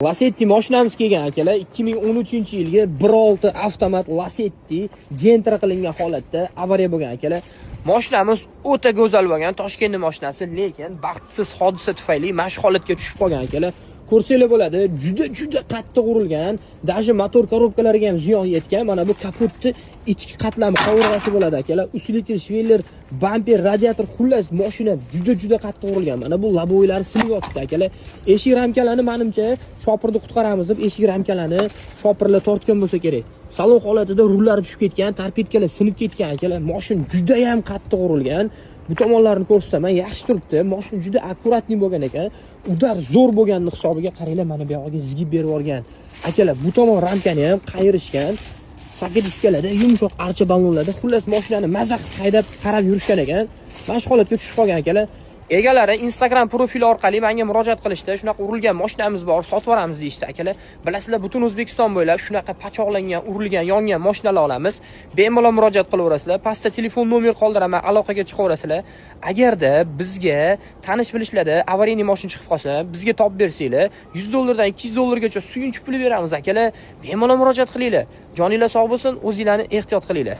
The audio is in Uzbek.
Lacetti mashinamiz kelgan akalar. 2013-yilgi 1.6 avtomat Lacetti Gentra qilingan holatda avariya bo'lgan akalar. Mashinamiz o'ta go'zal bo'lgan Toshkentning mashinasi, lekin baxtsiz hodisa tufayli mana shu holatga tushib qolgan akalar. Ko'rsanglar bo'ladi, juda qattiq urilgan, даже motor korobkalariga ham ziyon yetgan. Mana bu kapotni ichki qatlami qovurg'asi bo'ladi akalar. Usilitel, shveyler, bamper, radiator, xullas mashina juda qattiq urilgan. Mana bu laboylari sinib yotibdi akalar. Eshik ramkalarini menimcha shopirni qutqaramiz deb eshik ramkalarini shopirlar tortgan bo'lsa kerak. Salon holatida rullari tushib ketgan, torpedkalar sinib ketgan akalar. Mashina juda ham qattiq urilgan. Bu tomonlarini ko'rsataman, yaxshi turibdi. Mashina juda akkuratli bo'lgan ekan. Udar zo'r bo'lganini hisobiga qaranglar, mana bu yoqqa zigib berib olgan. Akalar, bu tomon ramkani ham qayirishgan. Sakediskalarda yumshoq archa ballonlarda, xullas mashinani maza qilib haydab qarab yurishgan ekan. Mana shu holatga tushib qolgan akalar. Egalari Instagram profili orqali menga murojaat qilishdi. Shunaqa urilgan mashinamiz bor, sotib olamiz deyishdi akalar. Bilasizlar, butun O'zbekiston bo'ylab shunaqa pachoqlangan, urilgan, yongan mashinalar olamiz. Bemalol murojaat qilaverasizlar. Pastda telefon nomer qoldiraman, aloqaga chiqaverasizlar. Agarda bizga tanish bilishlarda avariyali mashina chiqib qolsa, bizga topib bersanglar, $100 dan $200 gacha suyunchi puli beramiz akalar. Bemalol murojaat qilinglar. Joninglar sog' bo'lsin, o'zinglarni ehtiyot qilinglar.